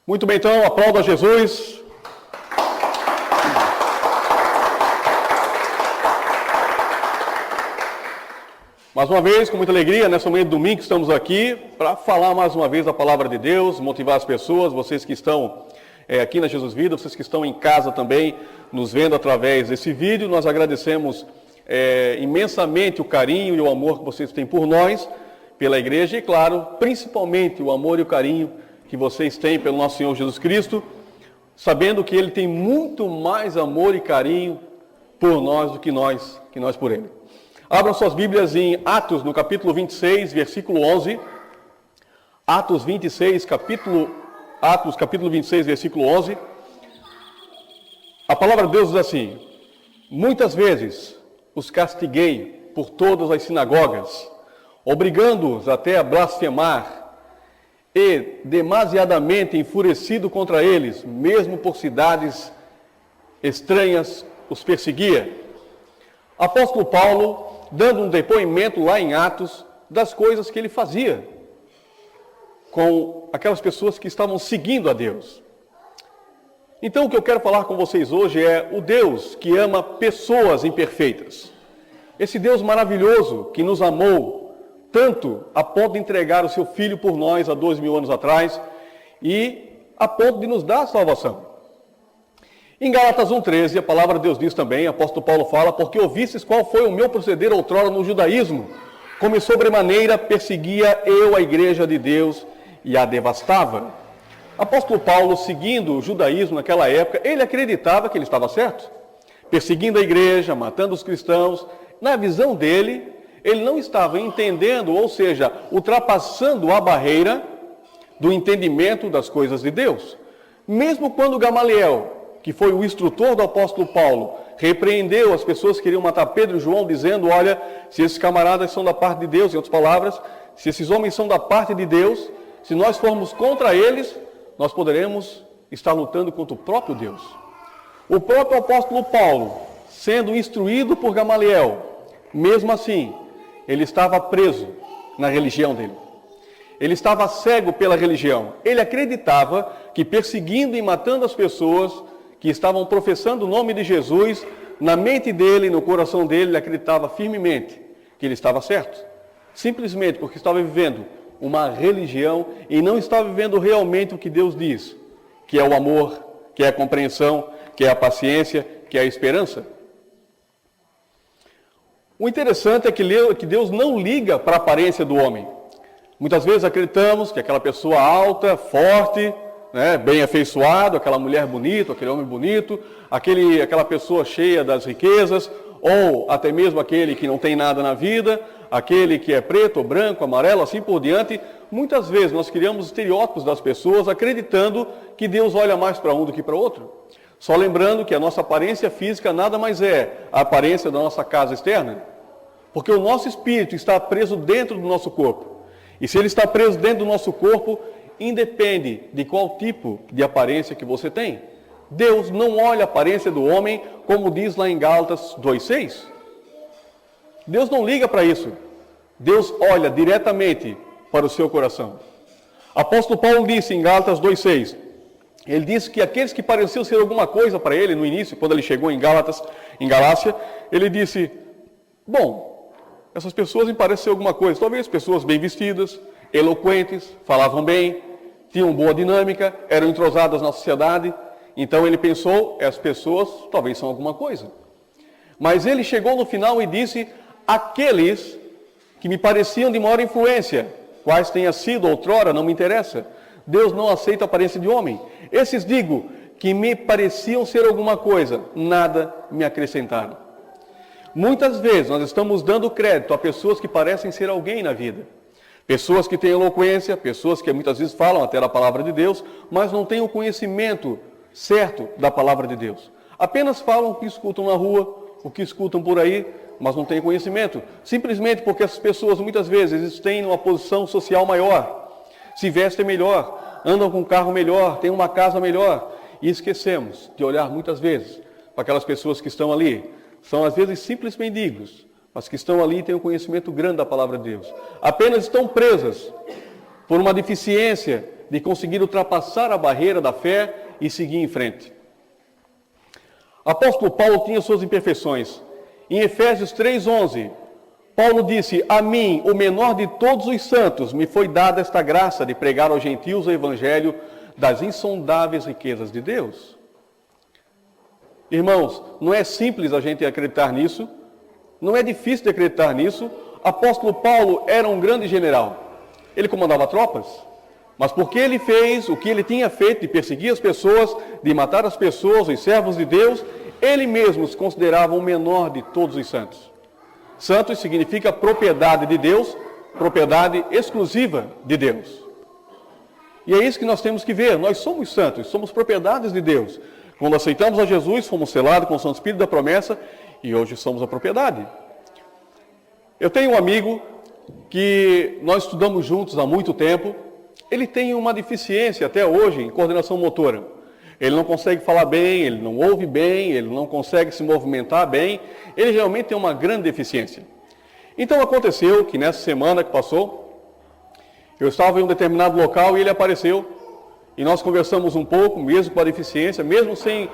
Muito bem, então, aplauda Jesus. Mais uma vez, com muita alegria, nessa manhã de domingo, estamos aqui para falar mais uma vez da palavra de Deus, motivar as pessoas, vocês que estão aqui na Jesus Vida, vocês que estão em casa também, nos vendo através desse vídeo. Nós agradecemos imensamente o carinho e o amor que vocês têm por nós, pela igreja e, claro, principalmente o amor e o carinho que vocês têm pelo nosso Senhor Jesus Cristo, sabendo que Ele tem muito mais amor e carinho por nós do que nós por Ele. Abram suas Bíblias em Atos, no capítulo 26, versículo 11. Atos, capítulo 26, versículo 11. A palavra de Deus diz assim: muitas vezes os castiguei por todas as sinagogas, obrigando-os até a blasfemar, e demasiadamente enfurecido contra eles, mesmo por cidades estranhas, os perseguia. Apóstolo Paulo, dando um depoimento lá em Atos, das coisas que ele fazia com aquelas pessoas que estavam seguindo a Deus. Então, o que eu quero falar com vocês hoje é o Deus que ama pessoas imperfeitas. Esse Deus maravilhoso que nos amou tanto a ponto de entregar o seu Filho por nós há 2000 anos atrás e a ponto de nos dar a salvação. Em Gálatas 1,13, a palavra de Deus diz também, o apóstolo Paulo fala: porque ouvistes qual foi o meu proceder outrora no judaísmo, como sobremaneira perseguia eu a igreja de Deus e a devastava. Apóstolo Paulo, seguindo o judaísmo naquela época, ele acreditava que ele estava certo, perseguindo a igreja, matando os cristãos. Na visão dele, ele não estava entendendo, ou seja, ultrapassando a barreira do entendimento das coisas de Deus. Mesmo quando Gamaliel, que foi o instrutor do apóstolo Paulo, repreendeu as pessoas que queriam matar Pedro e João, dizendo: olha, se esses camaradas são da parte de Deus, em outras palavras, se esses homens são da parte de Deus, se nós formos contra eles, nós poderemos estar lutando contra o próprio Deus. O próprio apóstolo Paulo, sendo instruído por Gamaliel, mesmo assim, ele estava preso na religião dele. Ele estava cego pela religião. Ele acreditava que perseguindo e matando as pessoas que estavam professando o nome de Jesus, na mente dele, no coração dele, ele acreditava firmemente que ele estava certo. Simplesmente porque estava vivendo uma religião e não estava vivendo realmente o que Deus diz, que é o amor, que é a compreensão, que é a paciência, que é a esperança. O interessante é que Deus não liga para a aparência do homem. Muitas vezes acreditamos que aquela pessoa alta, forte, bem afeiçoado, aquela mulher bonita, aquele homem bonito, aquela pessoa cheia das riquezas, ou até mesmo aquele que não tem nada na vida, aquele que é preto, branco, amarelo, assim por diante. Muitas vezes nós criamos estereótipos das pessoas acreditando que Deus olha mais para um do que para outro. Só lembrando que a nossa aparência física nada mais é a aparência da nossa casa externa, porque o nosso espírito está preso dentro do nosso corpo. E se ele está preso dentro do nosso corpo, independe de qual tipo de aparência que você tem. Deus não olha a aparência do homem, como diz lá em Gálatas 2,6. Deus não liga para isso. Deus olha diretamente para o seu coração. Apóstolo Paulo disse em Gálatas 2,6, ele disse que aqueles que pareciam ser alguma coisa para ele no início, quando ele chegou em Galácia, ele disse: bom, essas pessoas me parecem ser alguma coisa, talvez pessoas bem vestidas, eloquentes, falavam bem, tinham boa dinâmica, eram entrosadas na sociedade. Então ele pensou, essas pessoas talvez são alguma coisa. Mas ele chegou no final e disse: aqueles que me pareciam de maior influência, quais tenha sido outrora, não me interessa. Deus não aceita a aparência de homem. Esses, digo, que me pareciam ser alguma coisa, nada me acrescentaram. Muitas vezes nós estamos dando crédito a pessoas que parecem ser alguém na vida. Pessoas que têm eloquência, pessoas que muitas vezes falam até da palavra de Deus, mas não têm o conhecimento certo da palavra de Deus. Apenas falam o que escutam na rua, o que escutam por aí, mas não têm conhecimento. Simplesmente porque essas pessoas muitas vezes têm uma posição social maior, se vestem melhor, andam com um carro melhor, têm uma casa melhor. E esquecemos de olhar muitas vezes para aquelas pessoas que estão ali. São às vezes simples mendigos, mas que estão ali e têm um conhecimento grande da palavra de Deus. Apenas estão presas por uma deficiência de conseguir ultrapassar a barreira da fé e seguir em frente. Apóstolo Paulo tinha suas imperfeições. Em Efésios 3:11, Paulo disse: a mim, o menor de todos os santos, me foi dada esta graça de pregar aos gentios o evangelho das insondáveis riquezas de Deus. Irmãos, não é simples a gente acreditar nisso, não é difícil de acreditar nisso. Apóstolo Paulo era um grande general. Ele comandava tropas, mas porque ele fez o que ele tinha feito de perseguir as pessoas, de matar as pessoas, os servos de Deus, ele mesmo se considerava o menor de todos os santos. Santos significa propriedade de Deus, propriedade exclusiva de Deus. E é isso que nós temos que ver, nós somos santos, somos propriedades de Deus. Quando aceitamos a Jesus, fomos selados com o Santo Espírito da promessa e hoje somos a propriedade. Eu tenho um amigo que nós estudamos juntos há muito tempo, ele tem uma deficiência até hoje em coordenação motora. Ele não consegue falar bem, ele não ouve bem, ele não consegue se movimentar bem, ele realmente tem uma grande deficiência. Então aconteceu que nessa semana que passou, eu estava em um determinado local e ele apareceu, e nós conversamos um pouco, mesmo com a deficiência, mesmo sem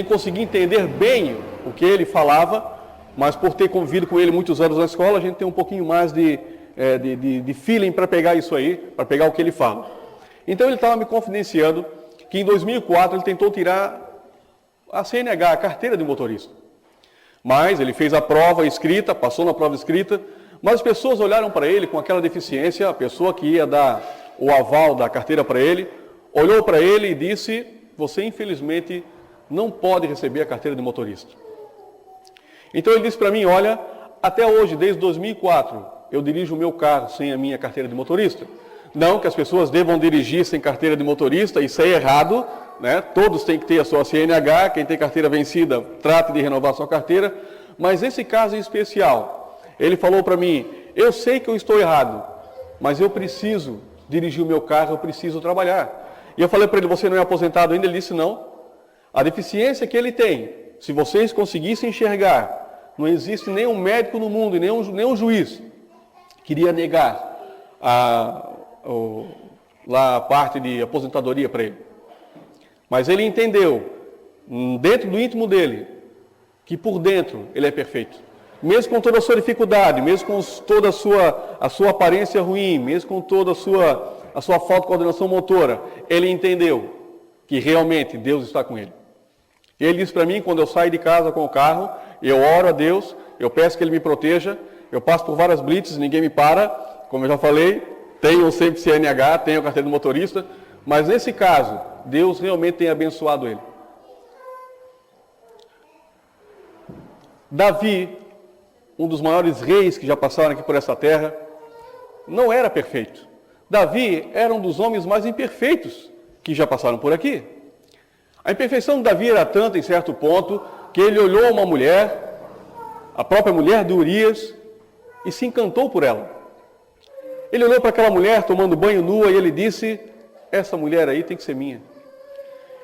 conseguir entender bem o que ele falava, mas por ter convivido com ele muitos anos na escola, a gente tem um pouquinho mais de feeling para pegar isso aí, para pegar o que ele fala. Então ele estava me confidenciando que em 2004 ele tentou tirar a CNH, a carteira de motorista. Mas ele fez a prova escrita, passou na prova escrita, mas as pessoas olharam para ele com aquela deficiência, a pessoa que ia dar o aval da carteira para ele, olhou para ele e disse: você infelizmente não pode receber a carteira de motorista. Então ele disse para mim: olha, até hoje, desde 2004, eu dirijo o meu carro sem a minha carteira de motorista. Não que as pessoas devam dirigir sem carteira de motorista, isso é errado, né? Todos têm que ter a sua CNH, quem tem carteira vencida, trate de renovar a sua carteira, mas esse caso em especial, ele falou para mim: eu sei que eu estou errado, mas eu preciso dirigir o meu carro, eu preciso trabalhar. E eu falei para ele: você não é aposentado ainda? Ele disse: não. A deficiência que ele tem, se vocês conseguissem enxergar, não existe nenhum médico no mundo e nenhum juiz que iria negar a parte de aposentadoria para ele. Mas ele entendeu, dentro do íntimo dele, que por dentro ele é perfeito. Mesmo com toda a sua dificuldade, mesmo com toda a sua aparência ruim, mesmo com toda a sua falta de coordenação motora, ele entendeu que realmente Deus está com ele. Ele disse para mim, quando eu saio de casa com o carro, eu oro a Deus, eu peço que Ele me proteja, eu passo por várias blitzes, ninguém me para, como eu já falei, tenho sempre CNH, tenho carteira de motorista, mas nesse caso, Deus realmente tem abençoado ele. Davi, um dos maiores reis que já passaram aqui por essa terra, não era perfeito. Davi era um dos homens mais imperfeitos que já passaram por aqui. A imperfeição de Davi era tanta, em certo ponto, que ele olhou uma mulher, a própria mulher de Urias, e se encantou por ela. Ele olhou para aquela mulher tomando banho nua e ele disse: essa mulher aí tem que ser minha.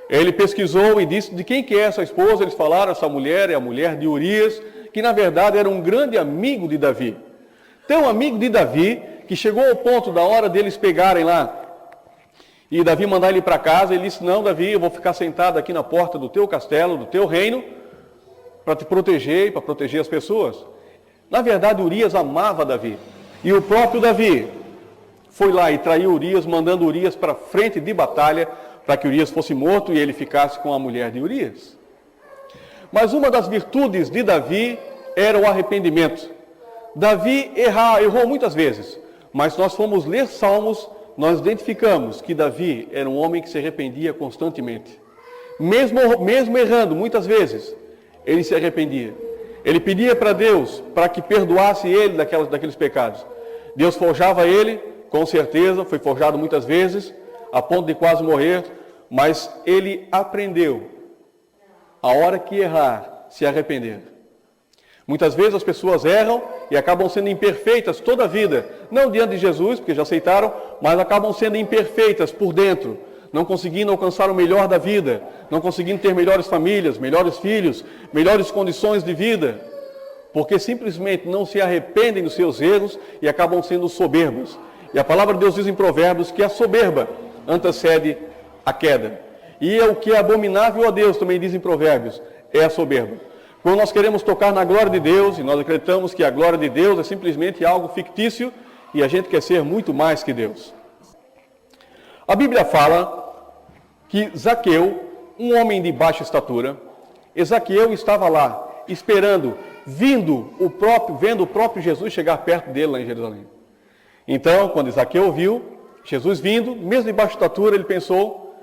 Ele pesquisou e disse de quem que é essa esposa. Eles falaram: essa mulher é a mulher de Urias, que na verdade era um grande amigo de Davi. Tão amigo de Davi que chegou ao ponto da hora deles pegarem lá e Davi mandar ele para casa. Ele disse: não, Davi, eu vou ficar sentado aqui na porta do teu castelo, do teu reino, para te proteger e para proteger as pessoas. Na verdade, Urias amava Davi. E o próprio Davi foi lá e traiu Urias, mandando Urias para frente de batalha, para que Urias fosse morto e ele ficasse com a mulher de Urias. Mas uma das virtudes de Davi era o arrependimento. Davi errou muitas vezes, mas se nós formos ler Salmos, nós identificamos que Davi era um homem que se arrependia constantemente. Mesmo errando muitas vezes, ele se arrependia. Ele pedia para Deus para que perdoasse ele daqueles pecados. Deus forjava ele, com certeza, foi forjado muitas vezes, a ponto de quase morrer, mas ele aprendeu, a hora que errar, se arrepender. Muitas vezes as pessoas erram e acabam sendo imperfeitas toda a vida, não diante de Jesus, porque já aceitaram, mas acabam sendo imperfeitas por dentro, não conseguindo alcançar o melhor da vida, não conseguindo ter melhores famílias, melhores filhos, melhores condições de vida, porque simplesmente não se arrependem dos seus erros e acabam sendo soberbos. E a palavra de Deus diz em Provérbios que a soberba antecede a queda. E é o que é abominável a Deus, também dizem Provérbios, é a soberba. Quando nós queremos tocar na glória de Deus, e nós acreditamos que a glória de Deus é simplesmente algo fictício, e a gente quer ser muito mais que Deus. A Bíblia fala que Zaqueu, um homem de baixa estatura, Zaqueu estava lá, esperando, vendo o próprio Jesus chegar perto dele lá em Jerusalém. Então, quando Zaqueu viu Jesus vindo, mesmo de baixa estatura, ele pensou,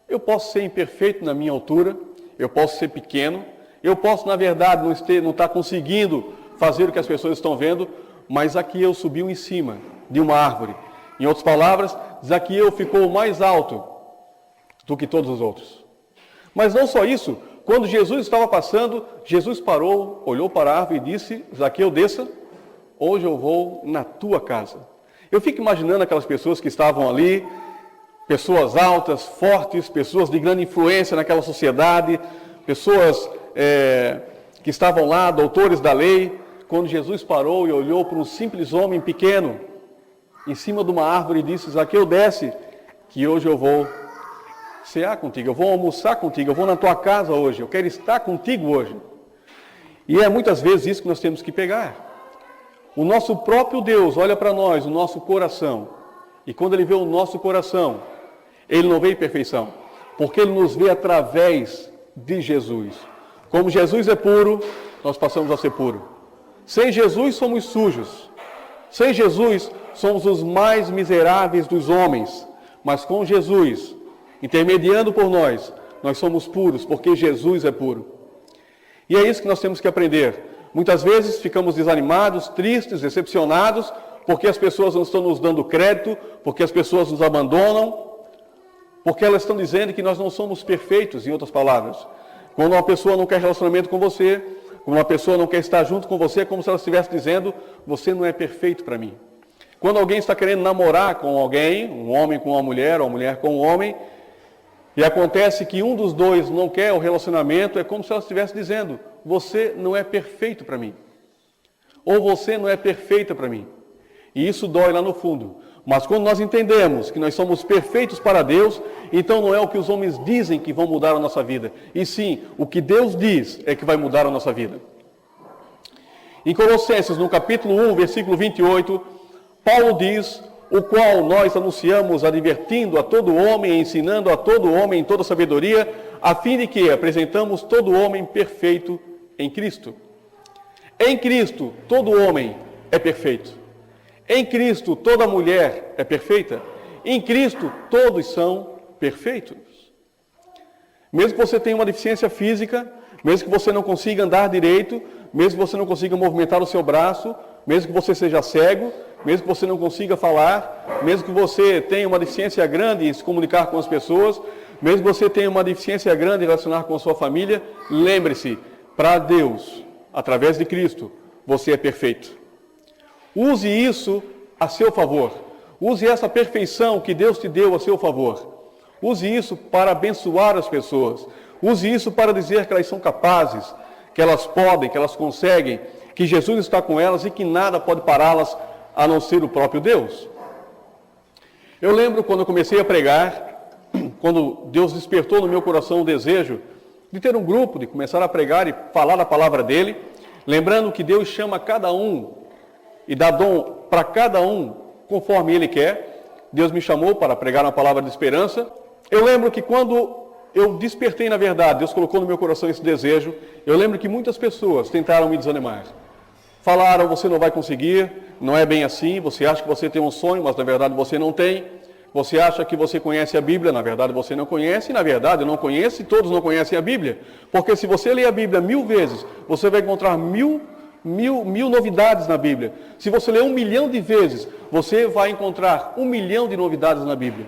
eu posso ser imperfeito na minha altura, eu posso ser pequeno, eu posso, na verdade, não estar conseguindo fazer o que as pessoas estão vendo, mas Zaqueu subiu em cima de uma árvore. Em outras palavras, Zaqueu ficou mais alto do que todos os outros. Mas não só isso, quando Jesus estava passando, Jesus parou, olhou para a árvore e disse, Zaqueu, desça, hoje eu vou na tua casa. Eu fico imaginando aquelas pessoas que estavam ali, pessoas altas, fortes, pessoas de grande influência naquela sociedade, pessoas que estavam lá, doutores da lei, quando Jesus parou e olhou para um simples homem pequeno, em cima de uma árvore e disse, Zaqueu, desce, que hoje eu vou cear contigo, eu vou almoçar contigo, eu vou na tua casa hoje, eu quero estar contigo hoje. E é muitas vezes isso que nós temos que pegar. O nosso próprio Deus olha para nós, o nosso coração, e quando Ele vê o nosso coração, Ele não vê em perfeição, porque Ele nos vê através de Jesus. Como Jesus é puro, nós passamos a ser puro. Sem Jesus somos sujos. Sem Jesus somos os mais miseráveis dos homens. Mas com Jesus, intermediando por nós, nós somos puros, porque Jesus é puro. E é isso que nós temos que aprender. Muitas vezes ficamos desanimados, tristes, decepcionados, porque as pessoas não estão nos dando crédito, porque as pessoas nos abandonam, porque elas estão dizendo que nós não somos perfeitos, em outras palavras. Quando uma pessoa não quer relacionamento com você, quando uma pessoa não quer estar junto com você, é como se ela estivesse dizendo, você não é perfeito para mim. Quando alguém está querendo namorar com alguém, um homem com uma mulher, ou uma mulher com um homem, e acontece que um dos dois não quer o relacionamento, é como se ela estivesse dizendo, você não é perfeito para mim. Ou você não é perfeita para mim. E isso dói lá no fundo. Mas quando nós entendemos que nós somos perfeitos para Deus, então não é o que os homens dizem que vão mudar a nossa vida. E sim, o que Deus diz é que vai mudar a nossa vida. Em Colossenses, no capítulo 1, versículo 28, Paulo diz, o qual nós anunciamos advertindo a todo homem, ensinando a todo homem em toda sabedoria, a fim de que apresentamos todo homem perfeito em Cristo. Em Cristo, todo homem é perfeito. Em Cristo, toda mulher é perfeita. Em Cristo, todos são perfeitos. Mesmo que você tenha uma deficiência física, mesmo que você não consiga andar direito, mesmo que você não consiga movimentar o seu braço, mesmo que você seja cego, mesmo que você não consiga falar, mesmo que você tenha uma deficiência grande em se comunicar com as pessoas, mesmo que você tenha uma deficiência grande em relacionar com a sua família, lembre-se, para Deus, através de Cristo, você é perfeito. Use isso a seu favor. Use essa perfeição que Deus te deu a seu favor. Use isso para abençoar as pessoas. Use isso para dizer que elas são capazes, que elas podem, que elas conseguem, que Jesus está com elas e que nada pode pará-las a não ser o próprio Deus. Eu lembro quando eu comecei a pregar, quando Deus despertou no meu coração o desejo de ter um grupo, de começar a pregar e falar a palavra dele, lembrando que Deus chama cada um e dá dom para cada um conforme Ele quer. Deus me chamou para pregar uma palavra de esperança. Eu lembro que quando eu despertei na verdade, Deus colocou no meu coração esse desejo, eu lembro que muitas pessoas tentaram me desanimar. Falaram, você não vai conseguir, não é bem assim, você acha que você tem um sonho, mas na verdade você não tem. Você acha que você conhece a Bíblia, na verdade você não conhece, e na verdade eu não conheço e todos não conhecem a Bíblia. Porque se você ler a Bíblia 1000 vezes, você vai encontrar mil novidades na Bíblia. Se você ler 1 milhão de vezes, você vai encontrar 1 milhão de novidades na Bíblia.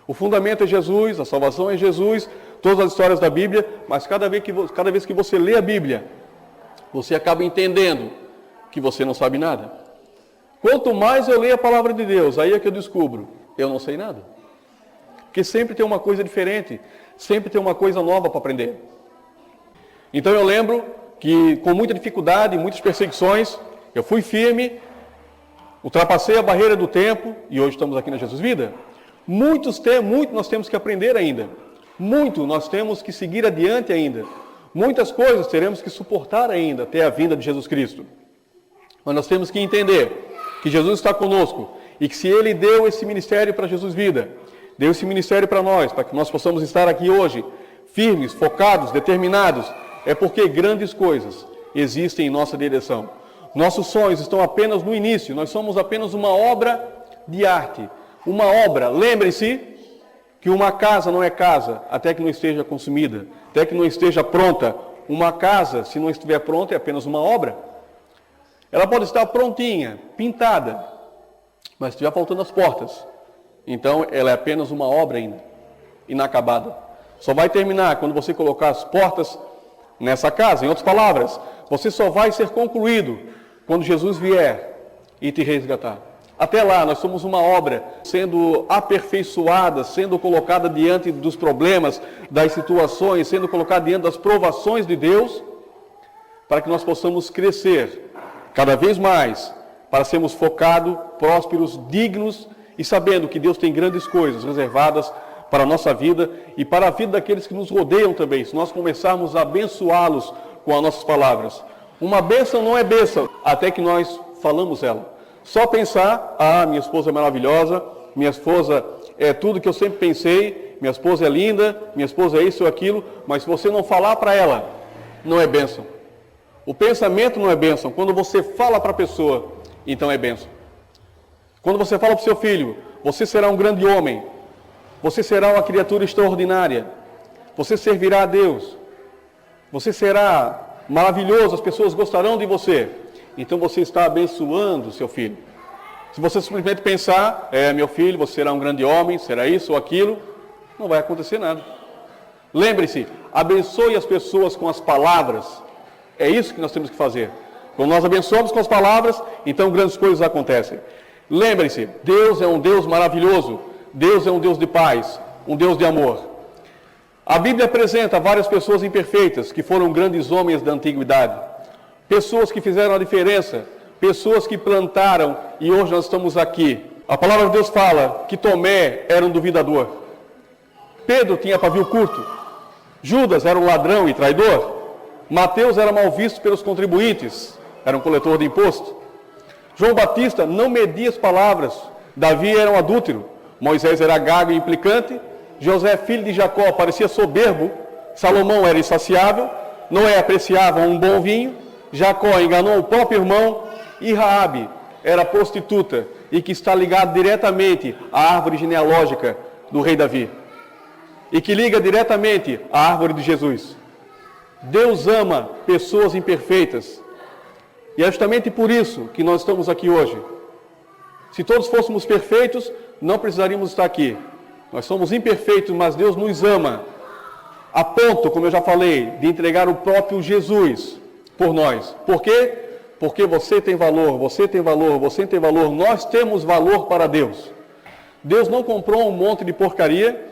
O fundamento é Jesus, a salvação é Jesus, todas as histórias da Bíblia, mas cada vez que você lê a Bíblia, você acaba entendendo que você não sabe nada. Quanto mais eu leio a palavra de Deus, aí é que eu descubro, eu não sei nada. Porque sempre tem uma coisa diferente, sempre tem uma coisa nova para aprender. Então eu lembro que com muita dificuldade, muitas perseguições, eu fui firme, ultrapassei a barreira do tempo, e hoje estamos aqui na Jesus Vida. Muito nós temos que aprender ainda. Muito nós temos que seguir adiante ainda. Muitas coisas teremos que suportar ainda até a vinda de Jesus Cristo. Mas nós temos que entender que Jesus está conosco e que se Ele deu esse ministério para Jesus Vida, deu esse ministério para nós, para que nós possamos estar aqui hoje, firmes, focados, determinados, é porque grandes coisas existem em nossa direção. Nossos sonhos estão apenas no início, nós somos apenas uma obra de arte. Uma obra, lembre-se que uma casa não é casa até que não esteja consumida, até que não esteja pronta. Uma casa, se não estiver pronta, é apenas uma obra. Ela pode estar prontinha, pintada, mas estiver faltando as portas. Então, ela é apenas uma obra ainda, inacabada. Só vai terminar quando você colocar as portas nessa casa. Em outras palavras, você só vai ser concluído quando Jesus vier e te resgatar. Até lá, nós somos uma obra sendo aperfeiçoada, sendo colocada diante dos problemas, das situações, sendo colocada diante das provações de Deus, para que nós possamos crescer cada vez mais, para sermos focados, prósperos, dignos e sabendo que Deus tem grandes coisas reservadas para a nossa vida e para a vida daqueles que nos rodeiam também, se nós começarmos a abençoá-los com as nossas palavras. Uma bênção não é bênção até que nós falamos ela. Só pensar, minha esposa é maravilhosa, minha esposa é tudo que eu sempre pensei, minha esposa é linda, minha esposa é isso ou aquilo, mas se você não falar para ela, não é bênção. O pensamento não é bênção. Quando você fala para a pessoa, então é bênção. Quando você fala para o seu filho, você será um grande homem, você será uma criatura extraordinária, você servirá a Deus, você será maravilhoso, as pessoas gostarão de você. Então você está abençoando o seu filho. Se você simplesmente pensar, meu filho, você será um grande homem, será isso ou aquilo, não vai acontecer nada. Lembre-se, abençoe as pessoas com as palavras. É isso que nós temos que fazer. Quando nós abençoamos com as palavras, então grandes coisas acontecem. Lembre-se, Deus é um Deus maravilhoso. Deus é um Deus de paz, um Deus de amor. A Bíblia apresenta várias pessoas imperfeitas que foram grandes homens da antiguidade. Pessoas que fizeram a diferença, pessoas que plantaram e hoje nós estamos aqui. A palavra de Deus fala que Tomé era um duvidador. Pedro tinha pavio curto. Judas era um ladrão e traidor. Mateus era mal visto pelos contribuintes, era um coletor de imposto. João Batista não media as palavras. Davi era um adúltero. Moisés era gago e implicante. José, filho de Jacó, parecia soberbo. Salomão era insaciável. Noé apreciava um bom vinho. Jacó enganou o próprio irmão. E Raabe era prostituta e que está ligado diretamente à árvore genealógica do rei Davi. E que liga diretamente à árvore de Jesus. Deus ama pessoas imperfeitas. E é justamente por isso que nós estamos aqui hoje. Se todos fôssemos perfeitos, não precisaríamos estar aqui. Nós somos imperfeitos, mas Deus nos ama. A ponto, como eu já falei, de entregar o próprio Jesus por nós. Por quê? Porque você tem valor, você tem valor, você tem valor. Nós temos valor para Deus. Deus não comprou um monte de porcaria,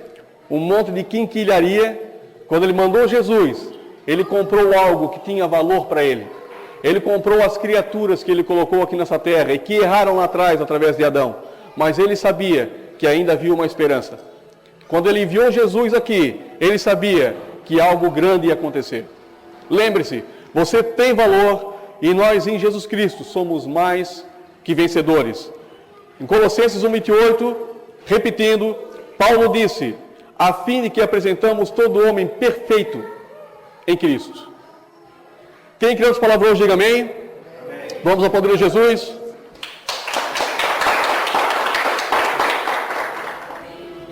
um monte de quinquilharia. Quando Ele mandou Jesus, Ele comprou algo que tinha valor para Ele. Ele comprou as criaturas que Ele colocou aqui nessa terra e que erraram lá atrás através de Adão. Mas Ele sabia que ainda havia uma esperança. Quando Ele enviou Jesus aqui, Ele sabia que algo grande ia acontecer. Lembre-se, você tem valor e nós em Jesus Cristo somos mais que vencedores. Em Colossenses 1:28, repetindo, Paulo disse, a fim de que apresentamos todo homem perfeito em Cristo. Quem crê nas palavras hoje, diga amém. Amém. Vamos ao poder de Jesus.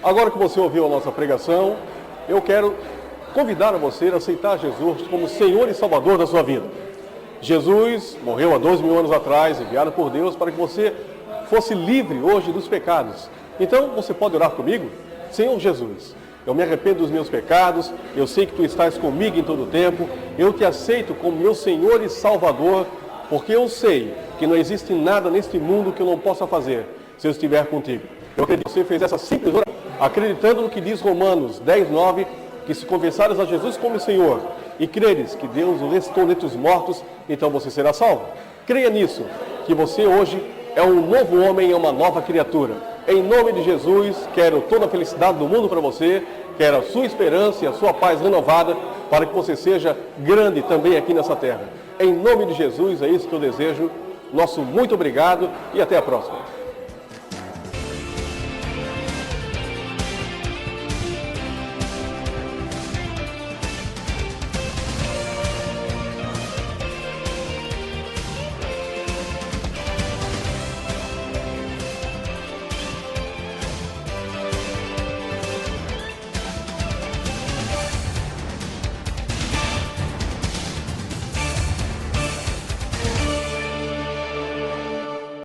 Agora que você ouviu a nossa pregação, eu quero convidar a você a aceitar Jesus como Senhor e Salvador da sua vida. Jesus morreu há 2.000 anos atrás, enviado por Deus para que você fosse livre hoje dos pecados. Então, você pode orar comigo? Senhor Jesus, eu me arrependo dos meus pecados, eu sei que Tu estás comigo em todo o tempo, eu Te aceito como meu Senhor e Salvador, porque eu sei que não existe nada neste mundo que eu não possa fazer se eu estiver contigo. Eu acredito que você fez essa simples oração, acreditando no que diz Romanos 10:9, que se confessares a Jesus como Senhor e creres que Deus o ressuscitou dentre os mortos, então você será salvo. Creia nisso, que você hoje é um novo homem, é uma nova criatura. Em nome de Jesus, quero toda a felicidade do mundo para você, quero a sua esperança e a sua paz renovada para que você seja grande também aqui nessa terra. Em nome de Jesus, é isso que eu desejo. Nosso muito obrigado e até a próxima.